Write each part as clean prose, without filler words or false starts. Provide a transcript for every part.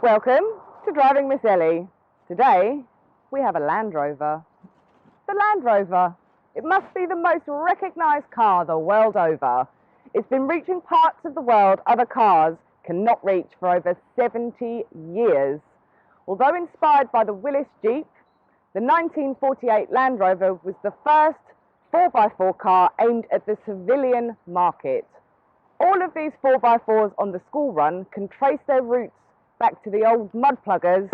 Welcome to Driving Miss Elly. Today we have a Land Rover. The Land Rover. It must be the most recognised car the world over. It's been reaching parts of the world other cars cannot reach for over 70 years. Although inspired by the Willis Jeep, the 1948 Land Rover was the first 4x4 car aimed at the civilian market. All of these 4x4s on the school run can trace their roots back to the old mud pluggers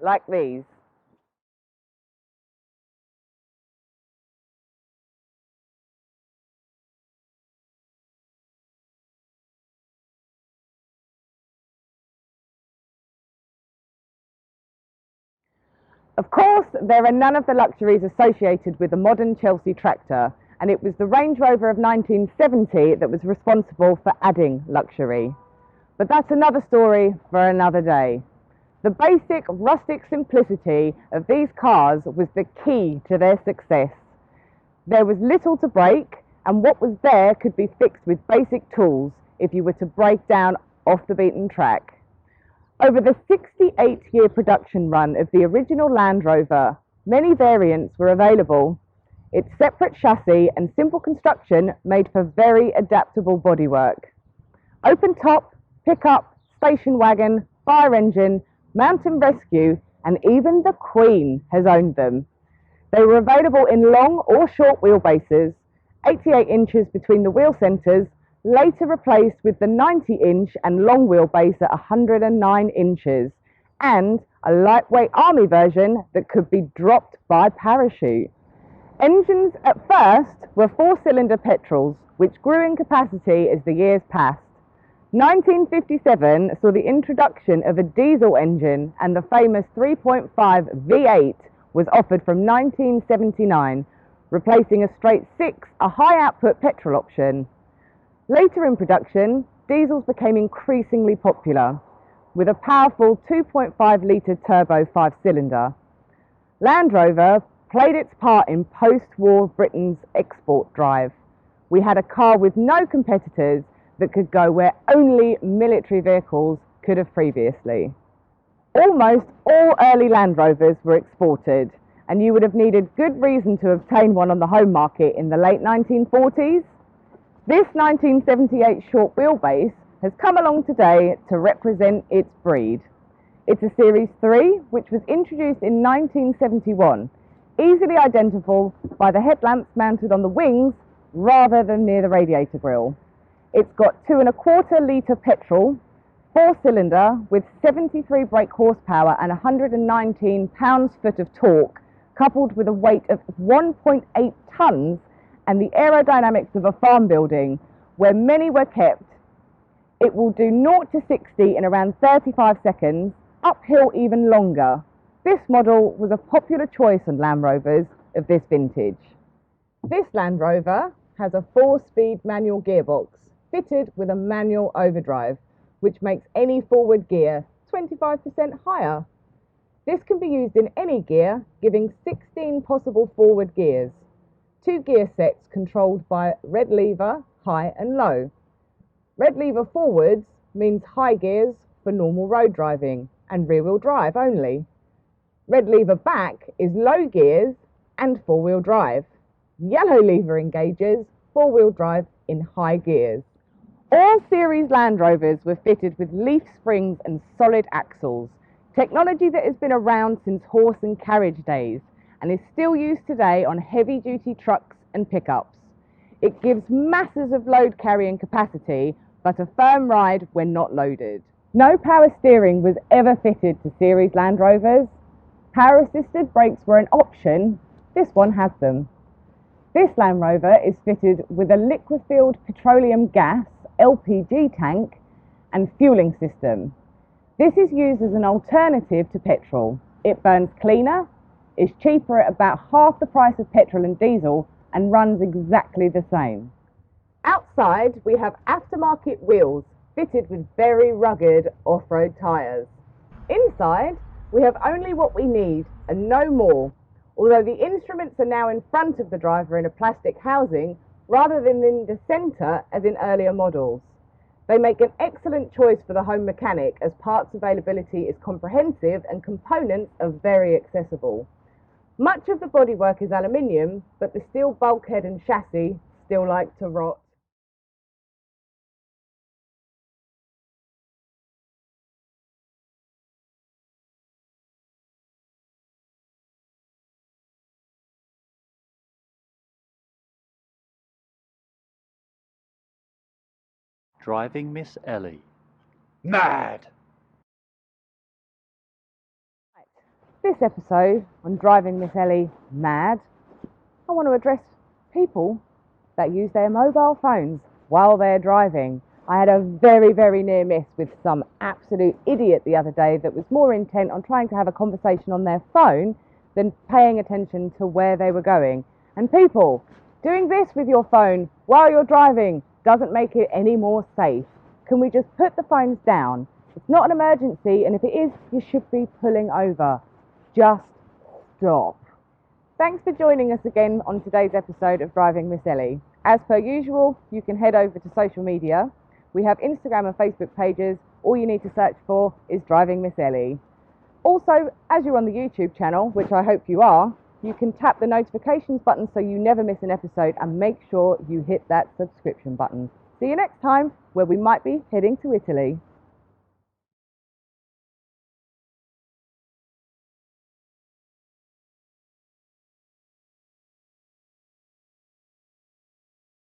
like these. Of course, there are none of the luxuries associated with the modern Chelsea tractor, and it was the Range Rover of 1970 that was responsible for adding luxury. But that's another story for another day. The basic rustic simplicity of these cars was the key to their success. There was little to break, and what was there could be fixed with basic tools if you were to break down off the beaten track. Over the 68-year production run of the original Land Rover, many variants were available. Its separate chassis and simple construction made for very adaptable bodywork. Open top, pickup, station wagon, fire engine, mountain rescue, and even the Queen has owned them. They were available in long or short wheelbases, 88 inches between the wheel centres, later replaced with the 90-inch and long wheelbase at 109 inches, and a lightweight army version that could be dropped by parachute. Engines at first were 4-cylinder petrols, which grew in capacity as the years passed. 1957 saw the introduction of a diesel engine, and the famous 3.5 V8 was offered from 1979, replacing a straight 6, a high-output petrol option. Later in production, diesels became increasingly popular, with a powerful 2.5-litre turbo 5-cylinder. Land Rover played its part in post-war Britain's export drive. We had a car with no competitors that could go where only military vehicles could have previously. Almost all early Land Rovers were exported, and you would have needed good reason to obtain one on the home market in the late 1940s. This 1978 short wheelbase has come along today to represent its breed. It's a Series 3, which was introduced in 1971, easily identifiable by the headlamps mounted on the wings rather than near the radiator grille. It's got 2.25-litre petrol, 4-cylinder with 73 brake horsepower and 119 pounds-foot of torque, coupled with a weight of 1.8 tonnes and the aerodynamics of a farm building where many were kept. It will do 0 to 60 in around 35 seconds, uphill even longer. This model was a popular choice on Land Rovers of this vintage. This Land Rover has a 4-speed manual gearbox fitted with a manual overdrive, which makes any forward gear 25% higher. This can be used in any gear, giving 16 possible forward gears. 2 gear sets controlled by red lever, high and low. Red lever forwards means high gears for normal road driving and rear-wheel drive only. Red lever back is low gears and 4-wheel drive. Yellow lever engages 4-wheel drive in high gears. All series Land Rovers were fitted with leaf springs and solid axles, technology that has been around since horse and carriage days and is still used today on heavy-duty trucks and pickups. It gives masses of load carrying capacity, but a firm ride when not loaded. No power steering was ever fitted to series Land Rovers. Power-assisted brakes were an option. This one has them. This Land Rover is fitted with a liquefied petroleum gas LPG tank and fueling system. This is used as an alternative to petrol. It burns cleaner, is cheaper at about half the price of petrol and diesel, and runs exactly the same. Outside we have aftermarket wheels fitted with very rugged off-road tyres. Inside we have only what we need and no more, although the instruments are now in front of the driver in a plastic housing rather than in the centre as in earlier models. They make an excellent choice for the home mechanic as parts availability is comprehensive and components are very accessible. Much of the bodywork is aluminium, but the steel bulkhead and chassis still like to rot. Driving Miss Elly. Mad! This episode on Driving Miss Elly Mad, I want to address people that use their mobile phones while they're driving. I had a very, very near miss with some absolute idiot the other day that was more intent on trying to have a conversation on their phone than paying attention to where they were going. And people, doing this with your phone while you're driving doesn't make it any more safe. Can we just put the phones down? It's not an emergency, and if it is, you should be pulling over. Just stop. Thanks for joining us again on today's episode of Driving Miss Elly. As per usual, you can head over to social media. We have Instagram and Facebook pages. All you need to search for is Driving Miss Elly. Also, as you're on the YouTube channel, which I hope you are, you can tap the notifications button so you never miss an episode, and make sure you hit that subscription button. See you next time, where we might be heading to Italy.